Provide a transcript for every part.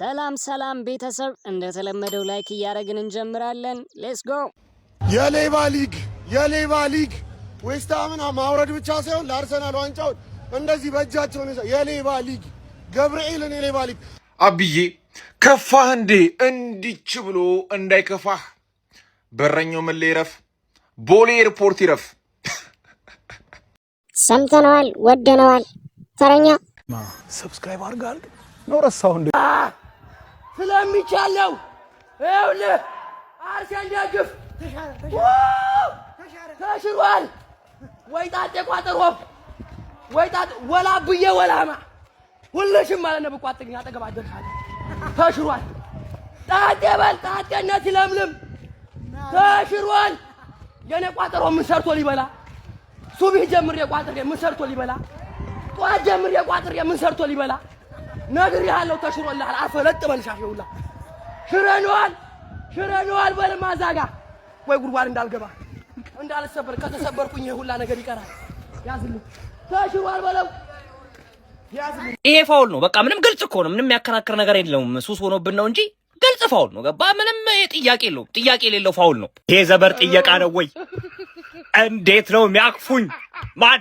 ሰላም ሰላም ቤተሰብ እንደተለመደው ላይክ እያደረግን እንጀምራለን። ሌትስ ጎ። የሌባ ሊግ ዌስትሃምን ማውረድ ብቻ ሳይሆን ለአርሰናል ዋንጫውን እንደዚህ በእጃቸው ነው። የሌባ ሊግ ገብርኤልን የሌባ ሊግ አብዬ ከፋህ እንዴ? እንዲች ብሎ እንዳይከፋህ በረኛው መለ ይረፍ፣ ቦሌ ኤርፖርት ይረፍ። ሰምተነዋል፣ ወደነዋል። ተረኛ ሰብስክራይብ አድርጋል ነው ረሳው እንዴ? ስለሚቻለው ይኸውልህ አርሰን ደግፍ ተሽሯል። ወይጣጤ ቋጠሮ ወይጣጤ ወላብዬ ወላማ ሁልሽም ማለት ነው። በቋጥኝ አጠገባደካለ ተሽሯል። ጣጤ በል ጣጤነት ይለምልም ተሽሯል። የኔ ቋጠሮ ምን ሰርቶ ሊበላ ሱብህ ጀምሬ ቋጥሬ ምን ሰርቶ ሊበላ ጧት ጀምሬ ቋጥሬ ምን ሰርቶ ሊበላ ነግሬሃለሁ። ተሽሮልሃል። አፈለጥ በልሻሽውላ ሽረኗል በለማዛጋ ወይ ጉድጓድ እንዳልገባ እንዳልሰበር ከተሰበርኩኝ ሁላ ነገር ይቀራል። ያዝልኝ ተሽሯል በለው ያዝልኝ። ይሄ ፋውል ነው። በቃ ምንም ግልጽ እኮ ነው። ምንም የሚያከራክር ነገር የለውም። ሱስ ሆኖብን ነው እንጂ ግልጽ ፋውል ነው። ገባ? ምንም ጥያቄ የለውም። ጥያቄ የሌለው ፋውል ነው። ይሄ ዘበር ጥየቃ ነው ወይ? እንዴት ነው የሚያቅፉኝ? ማን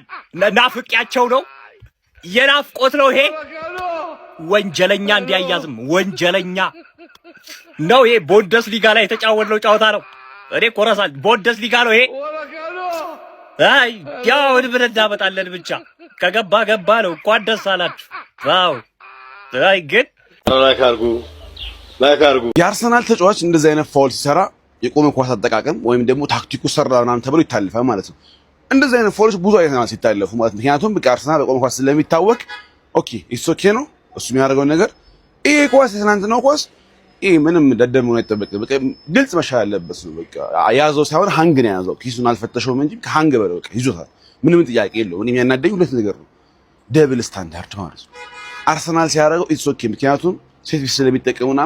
ናፍቂያቸው ነው? የናፍቆት ነው ይሄ። ወንጀለኛ እንዲያያዝም ወንጀለኛ ነው ይሄ። ቡንደስሊጋ ላይ የተጫወተው ጨዋታ ነው። እኔ ኮረሳል ቡንደስሊጋ ነው ይሄ። አይ ያው ምን እንዳመጣለን ብቻ ከገባ ገባ ነው። እንኳን ደስ አላችሁ። ዋው! አይ ግን ላይክ አድርጉ። የአርሰናል ተጫዋች እንደዚህ አይነት ፋውል ሲሰራ የቆመ ኳስ አጠቃቀም ወይም ደግሞ ታክቲኩ ሰራ ምናምን ተብሎ ይታለፋል ማለት ነው። እንደዚህ አይነት ፋውሎች ብዙ አይነት ነው ሲታለፉ ማለት ምክንያቱም በቃ አርሰናል በቆመ ኳስ ስለሚታወቅ ኦኬ ኢትስ ኦኬ ነው እሱ የሚያደርገው ነገር። ይሄ ኳስ የትናንትናው ኳስ ይሄ ምንም ደደም ነው አይጠበቅም። በቃ ግልጽ መሻል አለበት ነው። በቃ ያዘው ሳይሆን ሃንግ ነው ያዘው። ኪሱን አልፈተሸውም እንጂ ከሃንግ በለው በቃ ይዞታል። ምንም ጥያቄ የለውም። እኔ የሚያናደኝ ሁለት ነገር ነው። ደብል ስታንዳርድ ማለት ነው። አርሰናል ሲያደርገው ኢትስ ኦኬ ምክንያቱም ሴት ቢስ ስለሚጠቀሙና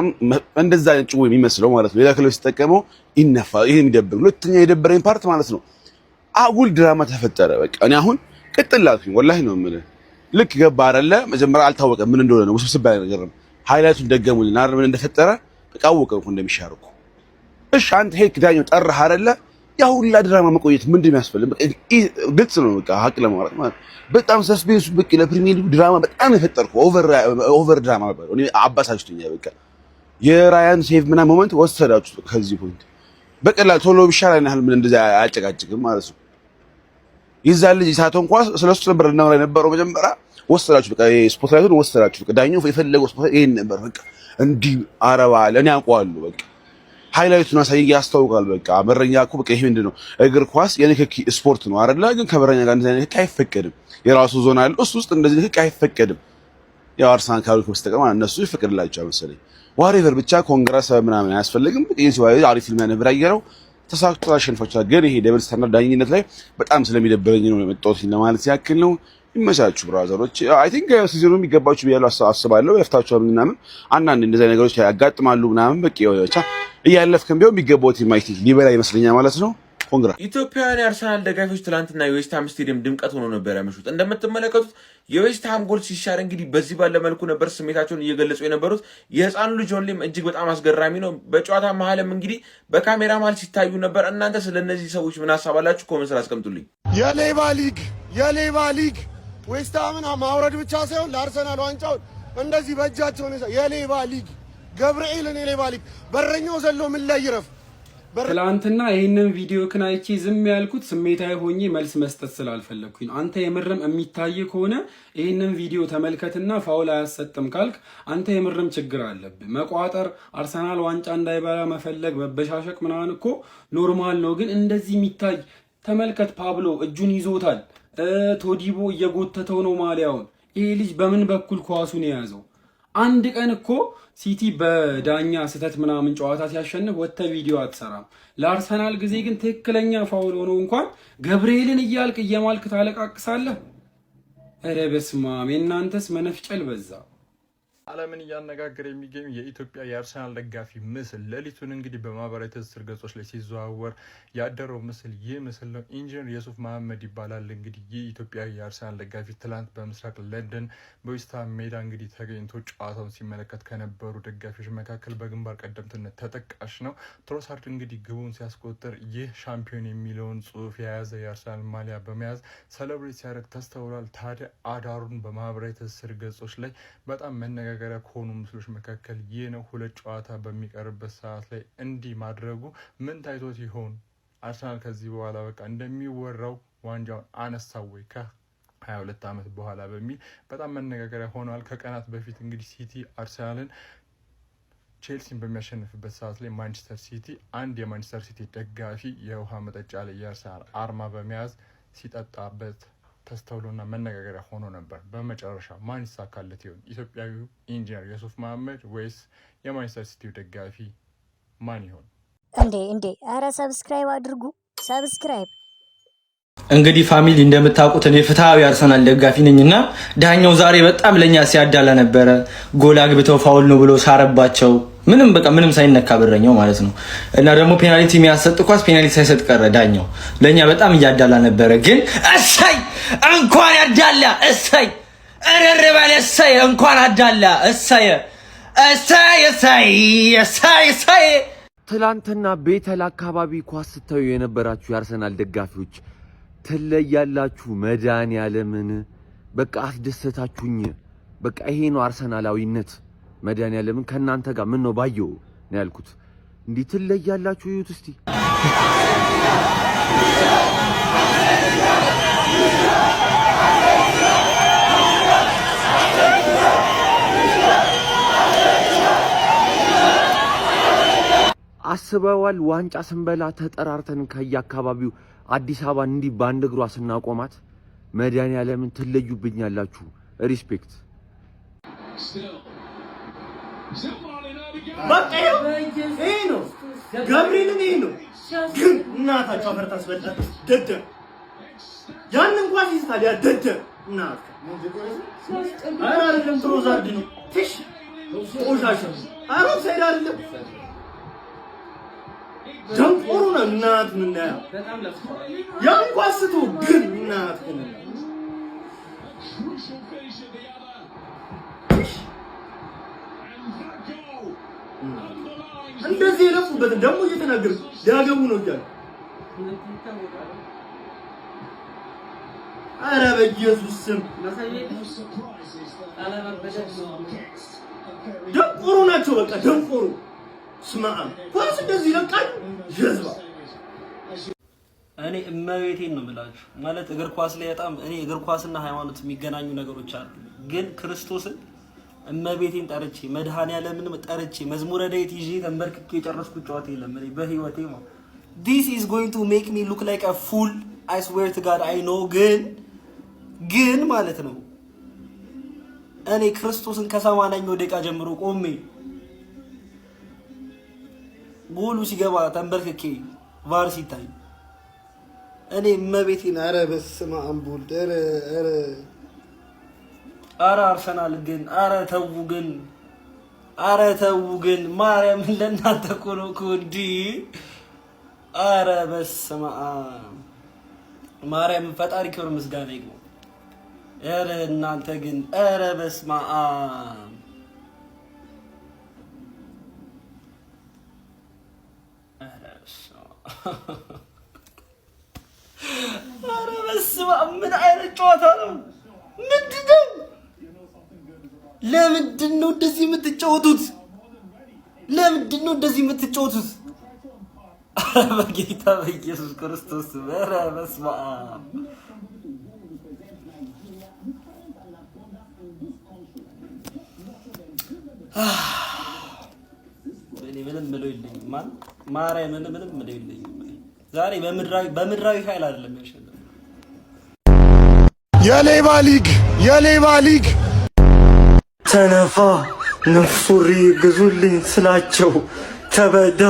እንደዛ አይነት ጭው የሚመስለው ማለት ነው። ሌላ ክለብ ሲጠቀመው ይነፋ። ይሄ የሚደብር ሁለተኛ የደበረኝ ፓርት ማለት ነው። አጉል ድራማ ተፈጠረ። በቃ እኔ አሁን ቅጥላልኩኝ ወላሂ ነው የምልህ። ልክ ገባ አይደለ መጀመሪያ አልታወቀም ምን እንደሆነ ነው ውስብስብ ያለ ነገር ነው። ሃይላይቱን ደገሙልን አይደል ምን እንደፈጠረ በቃ አወቀው እንደሚሻርኩ። እሺ አንተ ሄክ ዳኛው ጠራህ አይደለ ያ ሁላ ድራማ መቆየት ምንድን ነው ያስፈልግ? በቃ ግልጽ ነው በቃ ሀቅ ለማውራት ማለት በጣም ሰስፔንስ በቃ ለፕሪሚየር ሊግ ድራማ በጣም የፈጠርኩ ኦቨር ድራማ ነበር። እኔ አባሳችሁኛል። በቃ የራያን ሴቭ ምናምን ሞመንት ወሰዳችሁ ከዚህ ፖይንት በቀላል ቶሎ ቢሻላል ያህል ምን እንደዛ አያጨቃጭቅም ማለት ነው። ይዛል ልጅ ሳቶን ኳስ ስለሱ ነበር እናወራ የነበረው መጀመሪያ ወሰዳችሁ። በቃ ስፖትላይቱን ወሰዳችሁ። በቃ ዳኛው የፈለገው ስፖትላይት ይሄን ነበር። በቃ እንዲህ አረባለ እኔ አውቀዋለሁ። በቃ ሃይላይቱን አሳይ ያስታውቃል። በቃ በረኛ እኮ በቃ ይሄ ምንድነው እግር ኳስ የንክኪ ስፖርት ነው አይደለ? ግን ከበረኛ ጋር እንደዚህ አይነት አይፈቀድም። የራሱ ዞን አለ እሱ ውስጥ እንደዚህ ንክኪ አይፈቀድም። ያው አርሰናል ካሉት በስተቀር እነሱ ይፈቀድላቸዋል መሰለኝ። ዋሬቨር ብቻ ኮንግረስ ምናምን አያስፈልግም። ይሄ አሪፍ ፊልም ነበር ያየረው ተሳክቶ አሸንፏቸዋል። ግን ይሄ ደብል ስታንዳርድ ዳኝነት ላይ በጣም ስለሚደብረኝ ነው የመጣሁት ለማለት ያክል ነው። ይመቻችሁ ብራዘሮች። አይ ቲንክ ሲዝኑ የሚገባችሁ ብያለሁ አስባለሁ። ያፍታችኋል ምናምን አንዳንድ እንደዚህ ነገሮች ያጋጥማሉ ምናምን በቃ ብቻ እያለፍከም ቢሆን የሚገባውት ማይክ ሊበላ ይመስለኛል ማለት ነው። ኮንግራ ኢትዮጵያውያን የአርሰናል ደጋፊዎች ትላንትና የዌስትሃም ስቴዲየም ድምቀት ሆኖ ነበር ያመሹት። እንደምትመለከቱት የዌስትሃም ጎል ሲሻር እንግዲህ በዚህ ባለ መልኩ ነበር ስሜታቸውን እየገለጹ የነበሩት። የህፃኑ ልጅ ኦንሊም እጅግ በጣም አስገራሚ ነው። በጨዋታ መሀልም እንግዲህ በካሜራ መሀል ሲታዩ ነበር። እናንተ ስለነዚህ ሰዎች ምን ሀሳብ አላችሁ? ኮሜንት ላይ አስቀምጡልኝ። የሌባ ሊግ ዌስትሃምን ማውረድ ብቻ ሳይሆን ለአርሰናል ዋንጫውን እንደዚህ በእጃቸው ነው። የሌባ ሊግ ገብርኤልን የሌባ ሊግ በረኛው ዘሎ ምን ላይ ይረፍ። ትላንትና ይሄንን ቪዲዮ ከናይቼ ዝም ያልኩት ስሜታዊ ሆኜ መልስ መስጠት ስላልፈለኩኝ። አንተ የምርም የሚታይ ከሆነ ይሄንን ቪዲዮ ተመልከትና ፋውል አያሰጥም ካልክ አንተ የምርም ችግር አለብህ። መቋጠር፣ አርሰናል ዋንጫ እንዳይበላ መፈለግ፣ መበሻሸቅ ምናምን እኮ ኖርማል ነው። ግን እንደዚህ የሚታይ ተመልከት። ፓብሎ እጁን ይዞታል። ቶዲቦ እየጎተተው ነው ማሊያውን። ይሄ ልጅ በምን በኩል ኳሱን የያዘው? አንድ ቀን እኮ ሲቲ በዳኛ ስህተት ምናምን ጨዋታ ሲያሸንፍ ወጥተ ቪዲዮ አትሰራም። ለአርሰናል ጊዜ ግን ትክክለኛ ፋውል ሆኖ እንኳን ገብርኤልን እያልክ እየማልክ ታለቃቅሳለህ። ኧረ በስመ አብ! የእናንተስ መነፍጨል በዛ። ዓለምን እያነጋገረ የሚገኙ የኢትዮጵያ የአርሰናል ደጋፊ ምስል ሌሊቱን እንግዲህ በማህበራዊ ትስስር ገጾች ላይ ሲዘዋወር ያደረው ምስል ይህ ምስል ነው። ኢንጂነር የሱፍ መሐመድ ይባላል። እንግዲህ ይህ ኢትዮጵያ የአርሰናል ደጋፊ ትላንት በምስራቅ ለንደን በዌስትሃም ሜዳ እንግዲህ ተገኝቶ ጨዋታውን ሲመለከት ከነበሩ ደጋፊዎች መካከል በግንባር ቀደምትነት ተጠቃሽ ነው። ትሮሳርድ እንግዲህ ግቡን ሲያስቆጥር ይህ ሻምፒዮን የሚለውን ጽሑፍ የያዘ የአርሰናል ማሊያ በመያዝ ሰለብሬት ሲያደርግ ተስተውሏል። ታዲያ አዳሩን በማህበራዊ ትስስር ገጾች ላይ በጣም መነጋገሪያ ከሆኑ ምስሎች መካከል ይህ ነው። ሁለት ጨዋታ በሚቀርበት ሰዓት ላይ እንዲህ ማድረጉ ምን ታይቶት ይሆን? አርሰናል ከዚህ በኋላ በቃ እንደሚወራው ዋንጫውን አነሳው ወይ ከ22 ዓመት በኋላ በሚል በጣም መነጋገሪያ ሆኗል። ከቀናት በፊት እንግዲህ ሲቲ አርሰናልን ቼልሲን በሚያሸንፍበት ሰዓት ላይ ማንቸስተር ሲቲ አንድ የማንቸስተር ሲቲ ደጋፊ የውሃ መጠጫ ላይ የአርሰናል አርማ በመያዝ ሲጠጣበት ተስተውሎና መነጋገሪያ ሆኖ ነበር። በመጨረሻ ማን ይሳካለት ይሆን? ኢትዮጵያዊው ኢንጂነር የሱፍ መሐመድ ወይስ የማንቸስተር ሲቲው ደጋፊ ማን ይሆን? እንዴ አረ ሰብስክራይብ አድርጉ፣ ሰብስክራይብ። እንግዲህ ፋሚሊ እንደምታውቁት እኔ ፍትሃዊ አርሰናል ደጋፊ ነኝና ዳኛው ዛሬ በጣም ለኛ ሲያዳላ ነበረ። ጎል አግብተው ፋውል ነው ብሎ ሳረባቸው ምንም ሳይነካ በረኛው ማለት ነው። እና ደግሞ ፔናልቲ የሚያሰጥ ኳስ ፔናልቲ ሳይሰጥ ቀረ ዳኛው። ለኛ በጣም እያዳላ ነበረ። ግን እሰይ እንኳን ያዳላ እሰይ እረረባለ እሰይ እንኳን አዳላ እሰይ እሰይ እሰይ እሰይ እሰይ። ትላንትና ቤተል አካባቢ ኳስ ስታዩ የነበራችሁ የአርሰናል ደጋፊዎች ትለያላችሁ። መድኃኒዓለምን በቃ አስደሰታችሁኝ። በቃ ይሄ ነው አርሰናላዊነት። መድኃኒዓለምን ከእናንተ ጋር ምን ነው ባየው ነው ያልኩት። እንዲህ ትለያላችሁ። እዩት እስቲ። አስበዋል? ዋንጫ ስንበላ ተጠራርተን ከየአካባቢው አዲስ አበባን እንዲህ በአንድ እግሯ ስናቆማት መድኃኒዓለምን ትለዩብኛላችሁ። ሪስፔክት። በቃ ይሄ ነው ገብርኤልን፣ ይሄ ነው ግን እናታቸው አፈር ታስበላል። ደደብ ያን እንኳን ይስታል። ያ ደደብ እናት አይደለም ትሮዛርድ ነው ትሽ ቆሻሻ አሮን ሳይድ አይደለም ጀምፖሩ ነው እናት ምን ነው ያን እንኳን ስቶ ግን እናት ግን እንደዚህ የለፉበት ደግሞ እየተናገሩ ሊያገቡ ነው እያሉ ኧረ በኢየሱስ ስም ደንቆሮ ናቸው። በቃ ደንቆሮ ስማዓ ኳስ እንደዚህ ይለቃል ጀዝባ። እኔ እመቤቴን ነው የምላችሁ። ማለት እግር ኳስ ላይ በጣም እኔ እግር ኳስና ሃይማኖት የሚገናኙ ነገሮች አሉ። ግን ክርስቶስን እመቤቴን ጠርቼ መድኃኒዓለምን ጠርቼ መዝሙረ ዳዊት ይዤ ተንበርክኬ የጨረስኩት ጨዋታ የለም እኔ በህይወቴ ማለት። This is going to make me look like a fool. I swear to God I know. ግን ማለት ነው እኔ ክርስቶስን ከ80ኛው ደቂቃ ጀምሮ ቆሜ ጎሉ ሲገባ ተንበርክኬ ቫር ሲታይ እኔ እመቤቴን ኧረ በስመ አብ ወልድ ኧረ አርሰናል ግን ኧረ ተው ግን ማርያም ለእናንተ እኮ ነው እኮ እንዲህ ኧረ በስመ አብ ማርያም ፈጣሪ ክብር ምስጋና ይግባው። ኧረ እናንተ ግን ኧረ በስመ አብ ኧረ በስመ አብ ምን አይነት ጨዋታ ነው? ምንድነው? ለምንድን ነው እንደዚህ የምትጫወቱት? ኧረ በጌታ በኢየሱስ ክርስቶስ ኧረ በስመ አብ እኔ ምንም ምለው የለኝም። ማርያም ምንም ምለው የለኝም። ዛሬ በምድራዊ ኃይል አይደለም ያሸነፈው። የሌባ ሊግ ተነፋ ነፉሪ ግዙልኝ ስላቸው ተበዳ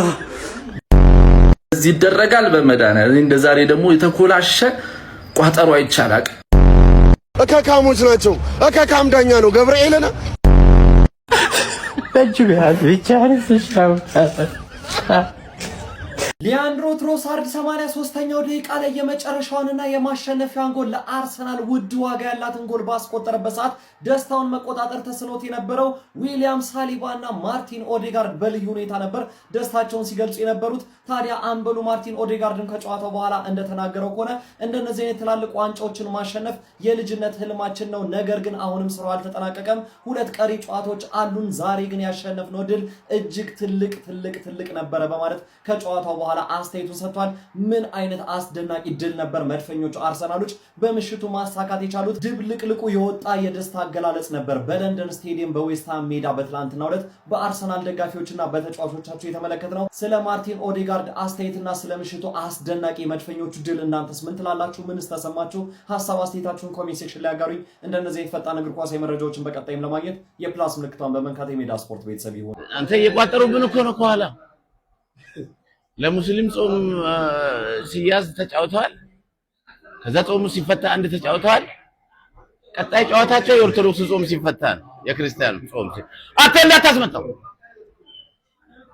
እዚህ ይደረጋል በመድኃኒዓለም። እንደ ዛሬ ደግሞ የተኮላሸ ቋጠሮ አይቻላል። እከካሞች ናቸው። እከካም ዳኛ ነው ገብርኤልና በእጅ ቢያዝ ብቻ ነው። ሊያንድሮ ትሮሳርድ 83ኛው ደቂቃ ላይ የመጨረሻውንና የማሸነፊያውን ጎል ለአርሰናል ውድ ዋጋ ያላትን ጎል ባስቆጠረበት ሰዓት ደስታውን መቆጣጠር ተስኖት የነበረው ዊሊያም ሳሊባና ማርቲን ኦዴጋርድ በልዩ ሁኔታ ነበር ደስታቸውን ሲገልጹ የነበሩት። ታዲያ አምበሉ ማርቲን ኦዴጋርድም ከጨዋታው በኋላ እንደተናገረው ከሆነ እንደነዚህ አይነት ትላልቅ ዋንጫዎችን ማሸነፍ የልጅነት ህልማችን ነው፣ ነገር ግን አሁንም ስራው አልተጠናቀቀም፣ 2 ቀሪ ጨዋታዎች አሉን፣ ዛሬ ግን ያሸነፍነው ድል እጅግ ትልቅ ነበረ በማለት ከጨዋታው በኋላ አስተያየቱን ሰጥቷል። ምን አይነት አስደናቂ ድል ነበር መድፈኞቹ አርሰናሎች በምሽቱ ማሳካት የቻሉት። ድብልቅልቁ የወጣ የደስታ አገላለጽ ነበር በለንደን ስቴዲየም በዌስትሃም ሜዳ በትላንትናው ዕለት በአርሰናል ደጋፊዎችና በተጫዋቾቻቸው የተመለከትነው። ስለ ማርቲን ኦዴጋርድ አስተያየትና ስለ ምሽቱ አስደናቂ መድፈኞቹ ድል እናንተስ ምን ትላላችሁ? ምንስ ተሰማችሁ? ሐሳብ አስተያየታችሁን ኮሜንት ሴክሽን ላይ አጋሩኝ። እንደነዚህ የፈጣን እግር ኳስ መረጃዎችን በቀጣይም ለማግኘት የፕላስ ምልክቷን በመንካት የሜዳ ስፖርት ቤተሰብ ይሁን። አንተ እየቋጠሩብን እኮ ነው ከኋላ ለሙስሊም ጾም ሲያዝ ተጫውተዋል። ከዛ ጾሙ ሲፈታ አንድ ተጫውተዋል። ቀጣይ ጨዋታቸው የኦርቶዶክስ ጾም ሲፈታ ነው የክርስቲያኑ ጾም አተ እንዳታስመጣው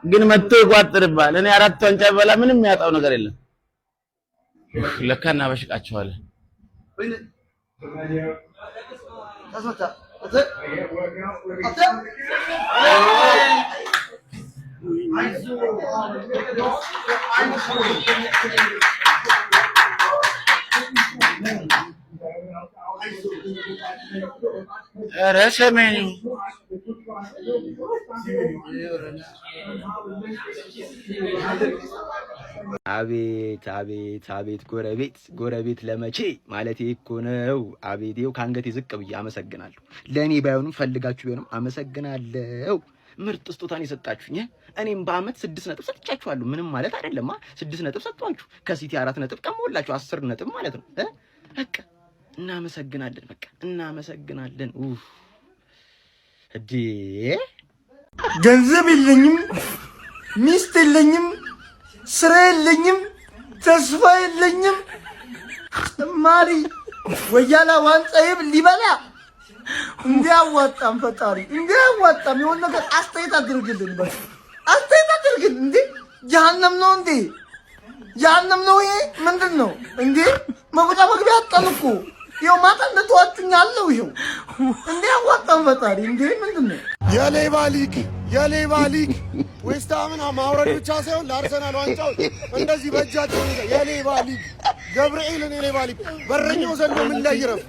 ግን መጥቶ ይቋጥርባል። እኔ 4 ዋንጫ በላ ምንም የሚያጣው ነገር የለም። ለካና በሽቃቸዋል። ኧረ ሰሜኑ አቤት ጎረቤት ለመቼ ማለት እኮ ነው። አቤት ይኸው ከአንገቴ ዝቅ ብዬ አመሰግናለሁ። ለእኔ ባይሆንም ፈልጋችሁ ቢሆንም አመሰግናለሁ። ምርጥ ስጦታን የሰጣችሁኝ እኔም በአመት 6 ነጥብ ሰጥቻችኋለሁ። ምንም ማለት አይደለማ። 6 ነጥብ ሰጥቷችሁ ከሲቲ 4 ነጥብ ቀመውላችሁ 10 ነጥብ ማለት ነው። በቃ እናመሰግናለን። በቃ እናመሰግናለን። እዲ ገንዘብ የለኝም፣ ሚስት የለኝም፣ ስራ የለኝም፣ ተስፋ የለኝም። ማሪ ወያላ ዋንጫዬ ሊበላ እንዲያዋጣም ፈጣሪ እንዲያዋጣም የሆነ ነገር አስተያየት አድርግልን። በቃ አስተያየት አድርግልን። እንዴ ጀሃነም ነው እንዴ? ጀሃነም ነው ይሄ? ምንድን ነው እንዴ? መውጫ መግቢያ አጣን እኮ። ይኸው ማታ እንደተዋችሁኝ አለው። ይኸው እንዲያዋጣም ፈጣሪ እንዴ ምንድን ነው? የሌባ ሊግ ዌስትሃምን ማውረድ ብቻ ሳይሆን ለአርሰናል ዋንጫው እንደዚህ በእጃቸው የሌባ ሊግ ገብርኤልን የሌባ ሊግ በረኛው ዘሎ ምን ላይ ይረፍ?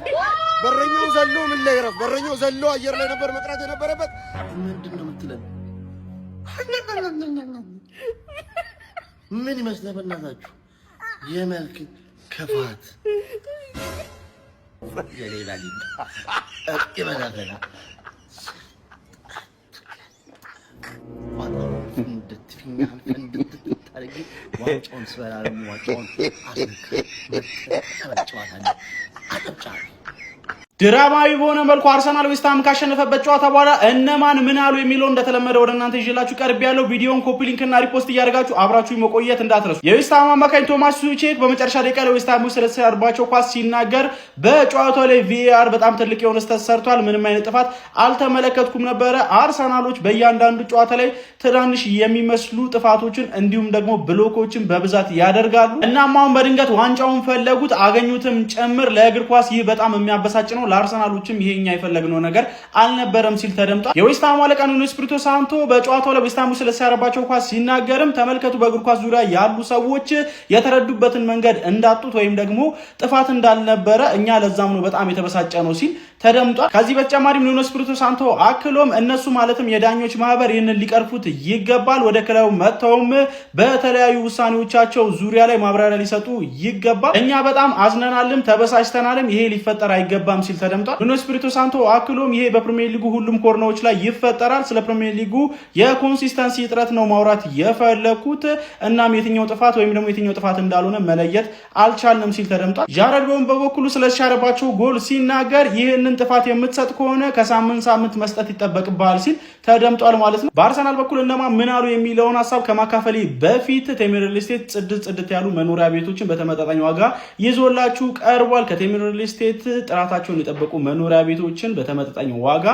በረኛው ዘሎ አየር ላይ ነበር መቅረት የነበረበት። ምንድን ነው የምትለን? ምን ይመስላል በእናታችሁ የመልክ ክፋት የሌላ ሊግ ይበላል። ዋንጫውን ስበላ ደግሞ ዋንጫውን ድራማዊ በሆነ መልኩ አርሰናል ዌስትሃም ካሸነፈበት ጨዋታ በኋላ እነማን ምን አሉ የሚለው እንደተለመደ ወደ እናንተ ይዤላችሁ ቀርብ ያለው ቪዲዮን ኮፒ ሊንክ እና ሪፖስት እያደረጋችሁ አብራችሁ መቆየት እንዳትረሱ። የዌስትሃም አማካኝ ቶማስ ቱቼክ በመጨረሻ ደቂቃ ላይ ዌስትሃም ስለተሰርባቸው ኳስ ሲናገር በጨዋታው ላይ ቪአር በጣም ትልቅ የሆነ ስህተት ሰርቷል፣ ምንም አይነት ጥፋት አልተመለከትኩም ነበረ። አርሰናሎች በእያንዳንዱ ጨዋታ ላይ ትናንሽ የሚመስሉ ጥፋቶችን እንዲሁም ደግሞ ብሎኮችን በብዛት ያደርጋሉ። እናም አሁን በድንገት ዋንጫውን ፈለጉት አገኙትም ጭምር። ለእግር ኳስ ይህ በጣም የሚያበሳጭ ነው። ለአርሰናሎችም ይሄኛ የፈለግነው ነገር አልነበረም ሲል ተደምጧል። የዌስትሃም አለቃ ኑኖ ኤስፒሪቶ ሳንቶ በጨዋታው ላይ ዌስትሃም ስለተሰራባቸው ኳስ ሲናገርም ተመልከቱ፣ በእግር ኳስ ዙሪያ ያሉ ሰዎች የተረዱበትን መንገድ እንዳጡት ወይም ደግሞ ጥፋት እንዳልነበረ እኛ ለዛም ነው በጣም የተበሳጨ ነው ሲል ተደምጧል። ከዚህ በተጨማሪም ኑኖ ኤስፒሪቶ ሳንቶ አክሎም እነሱ ማለትም የዳኞች ማህበር ይህንን ሊቀርፉት ይገባል፣ ወደ ክለቡ መጥተውም በተለያዩ ውሳኔዎቻቸው ዙሪያ ላይ ማብራሪያ ሊሰጡ ይገባል። እኛ በጣም አዝነናልም ተበሳጭተናልም፣ ይሄ ሊፈጠር አይገባም ሲል ተደምጧል። ኑኖ ኤስፒሪቶ ሳንቶ አክሎም ይሄ በፕሪሚየር ሊጉ ሁሉም ኮርናዎች ላይ ይፈጠራል፣ ስለ ፕሪሚየር ሊጉ የኮንሲስተንሲ እጥረት ነው ማውራት የፈለኩት፣ እናም የትኛው ጥፋት ወይም ደግሞ የትኛው ጥፋት እንዳልሆነ መለየት አልቻልንም ሲል ተደምጧል። ጃረድ ቦወን በበኩሉ ስለተሻረባቸው ጎል ሲናገር ይህንን ጥፋት የምትሰጥ ከሆነ ከሳምንት መስጠት ይጠበቅብሃል ሲል ተደምጧል ማለት ነው። በአርሰናል በኩል እነማ ምን አሉ የሚለውን ሀሳብ ከማካፈሌ በፊት ቴምር ሪል ስቴት ጽድት ያሉ መኖሪያ ቤቶችን በተመጣጣኝ ዋጋ ይዞላችሁ ቀርቧል። ከቴምር ሪል ስቴት ጥራታቸውን የጠበቁ መኖሪያ ቤቶችን በተመጣጣኝ ዋጋ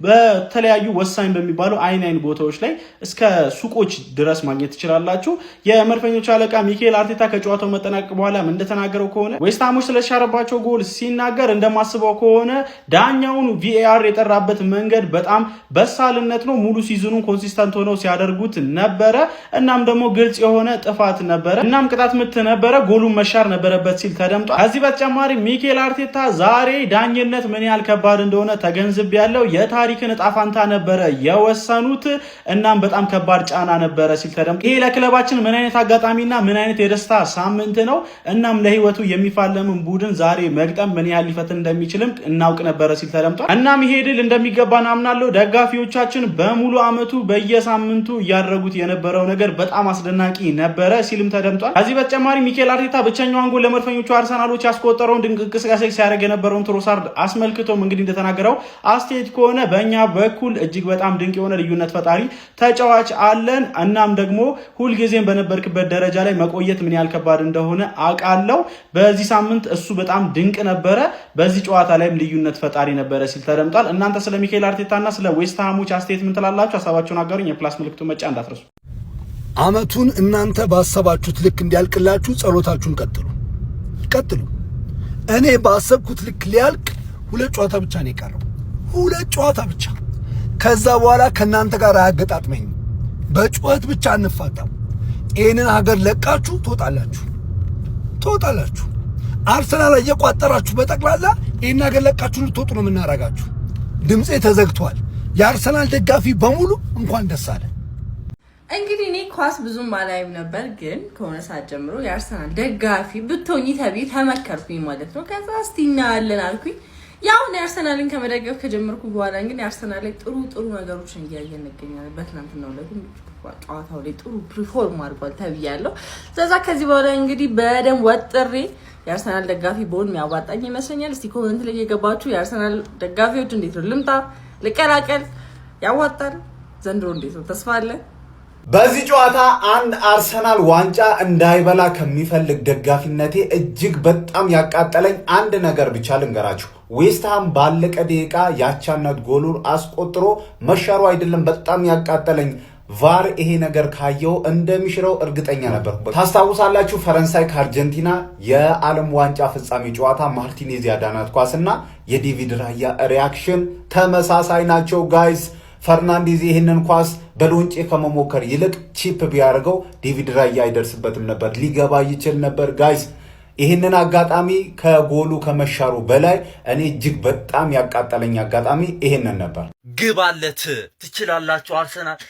በተለያዩ ወሳኝ በሚባሉ አይን ቦታዎች ላይ እስከ ሱቆች ድረስ ማግኘት ትችላላችሁ። የመድፈኞቹ አለቃ ሚኬል አርቴታ ከጨዋታው መጠናቀቅ በኋላ እንደተናገረው ከሆነ ዌስትሃሞች ስለተሻረባቸው ጎል ሲናገር እንደማስበው ከሆነ ዳኛውን ቪኤአር የጠራበት መንገድ በጣም በሳልነት ነው። ሙሉ ሲዝኑን ኮንሲስተንት ሆነው ሲያደርጉት ነበረ። እናም ደግሞ ግልጽ የሆነ ጥፋት ነበረ። እናም ቅጣት ምት ነበረ። ጎሉን መሻር ነበረበት ሲል ተደምጧል። ከዚህ በተጨማሪ ሚኬል አርቴታ ዛሬ ዳኝነት ምን ያህል ከባድ እንደሆነ ተገንዝቤያለሁ፣ የታሪክን ዕጣ ፈንታ ነበረ የወሰኑት፣ እናም በጣም ከባድ ጫና ነበረ ሲል ተደምጧል። ይሄ ለክለባችን ምን አይነት አጋጣሚና ምን አይነት የደስታ ሳምንት ነው። እናም ለህይወቱ የሚፋለምን ቡድን ዛሬ መግጠም ምን ያህል ሊፈትን እንደሚችልም እናውቅ ነበረ ሲል ተደምጧል። እናም ይሄ ድል እንደሚገባን አምናለሁ። ደጋፊዎቻችን በሙሉ አመቱ በየሳምንቱ እያደረጉት የነበረው ነገር በጣም አስደናቂ ነበረ ሲልም ተደምጧል። ከዚህ በተጨማሪ ሚኬል አርቴታ ብቸኛውን ጎል ለመድፈኞቹ አርሰናሎች ያስቆጠረውን ድንቅ እንቅስቃሴ ሲያደርግ የነበረውን ትሮሳርድ አስመልክቶም እንግዲህ እንደተናገረው አስተያየት ከሆነ በእኛ በኩል እጅግ በጣም ድንቅ የሆነ ልዩነት ፈጣሪ ተጫዋች አለን። እናም ደግሞ ሁልጊዜም በነበርክበት ደረጃ ላይ መቆየት ምን ያህል ከባድ እንደሆነ አውቃለሁ። በዚህ ሳምንት እሱ በጣም ድንቅ ነበረ፣ በዚህ ጨዋታ ላይም ልዩነት ፈጣሪ ነበረ ሲል ተደምጧል። እናንተ ስለ ሚኬል አርቴታና ስለ ዌስትሃሞች አስተያየት ምን ትላላችሁ? ሀሳባችሁን አጋሩኝ። የፕላስ ምልክቱ መጫ እንዳትረሱ። አመቱን እናንተ ባሰባችሁት ልክ እንዲያልቅላችሁ ጸሎታችሁን ቀጥሉ። እኔ ባሰብኩት ልክ ሊያልቅ 2 ጨዋታ ብቻ ነው የቀረው፣ 2 ጨዋታ ብቻ። ከዛ በኋላ ከናንተ ጋር አያገጣጥመኝ። በጩኸት ብቻ አንፋታም። ይሄንን ሀገር ለቃችሁ ትወጣላችሁ። አርሰናል እየቋጠራችሁ በጠቅላላ ይሄን ሀገር ለቃችሁ ልትወጡ ነው የምናረጋችሁ። ድምጼ ተዘግቷል። የአርሰናል ደጋፊ በሙሉ እንኳን ደስ አለ። እንግዲህ እኔ ኳስ ብዙም አላይም ነበር፣ ግን ከሆነ ሰዓት ጀምሮ የአርሰናል ደጋፊ ብትሆኚ ተብዬ ተመከርኩኝ ማለት ነው። ከዛ እስቲ እናያለን አልኩኝ። ያው የአርሰናልን ከመደገፍ ከጀመርኩ በኋላ እንግዲህ አርሰናል ላይ ጥሩ ነገሮችን እያየን እንገኛለን። በትናንትናው ዕለት ጨዋታው ላይ ጥሩ ፕሪፎርም አድርጓል ተብያለሁ። ስለዛ ከዚህ በኋላ እንግዲህ በደንብ ወጥሬ የአርሰናል ደጋፊ በሆን የሚያዋጣኝ ይመስለኛል። እስቲ ኮሜንት ላይ የገባችሁ የአርሰናል ደጋፊዎች እንዴት ነው? ልምጣ? ልቀላቀል? ያዋጣል? ዘንድሮ እንዴት ነው? ተስፋ አለ? በዚህ ጨዋታ አንድ አርሰናል ዋንጫ እንዳይበላ ከሚፈልግ ደጋፊነቴ እጅግ በጣም ያቃጠለኝ አንድ ነገር ብቻ ልንገራችሁ። ዌስትሃም ባለቀ ደቂቃ ያቻነት ጎሉን አስቆጥሮ መሻሩ አይደለም በጣም ያቃጠለኝ ቫር ይሄ ነገር ካየው እንደሚሽረው እርግጠኛ ነበርኩ። ታስታውሳላችሁ ፈረንሳይ ከአርጀንቲና የዓለም ዋንጫ ፍጻሜ ጨዋታ ማርቲኔዝ ያዳናት ኳስና የዴቪድ ራያ ሪያክሽን ተመሳሳይ ናቸው ጋይስ። ፈርናንዴዝ ይህንን ኳስ በሎንጬ ከመሞከር ይልቅ ቺፕ ቢያደርገው ዴቪድ ራያ አይደርስበትም ነበር፣ ሊገባ ይችል ነበር ጋይስ። ይህንን አጋጣሚ ከጎሉ ከመሻሩ በላይ እኔ እጅግ በጣም ያቃጠለኝ አጋጣሚ ይህንን ነበር። ግባለት ትችላላችሁ፣ አርሰናል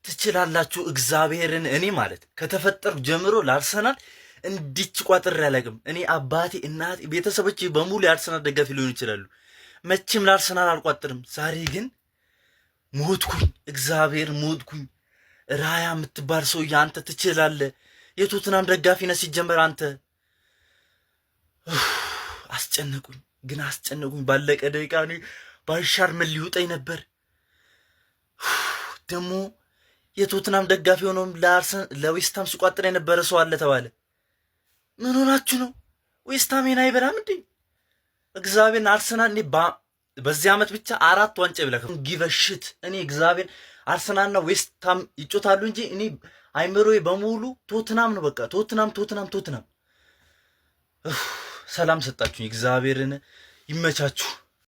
ትችላላችሁ። እግዚአብሔርን እኔ ማለት ከተፈጠርኩ ጀምሮ ለአርሰናል እንዲች ቋጥሬ አላውቅም። እኔ አባቴ፣ እናቴ፣ ቤተሰቦቼ በሙሉ የአርሰናል ደጋፊ ሊሆኑ ይችላሉ። መቼም ለአርሰናል አልቋጥርም። ዛሬ ግን ሞትኩኝ፣ እግዚአብሔር ሞትኩኝ። ራያ የምትባል ሰውዬ አንተ ትችላለህ። የቶትናም ደጋፊ ነህ ሲጀመር አንተ። አስጨነቁኝ፣ ግን አስጨነቁኝ። ባለቀ ደቂቃ እኔ ባይሻር ምን ሊውጠኝ ነበር። ደግሞ የቶትናም ደጋፊ ሆኖም ለዌስትሃም ሲቋጥር የነበረ ሰው አለ ተባለ። ምን ሆናችሁ ነው? ዌስትሃምን አይበላም እንዴ? እግዚአብሔርን አርሰናል እኔ በዚህ ዓመት ብቻ 4 ዋንጫ ይብላክ ጊቨሽት። እኔ እግዚአብሔር አርሰናልና ዌስትሃም ይጮታሉ እንጂ እኔ አይምሮዬ በሙሉ ቶትናም ነው። በቃ ቶትናም። ሰላም ሰጣችሁ። እግዚአብሔርን ይመቻችሁ።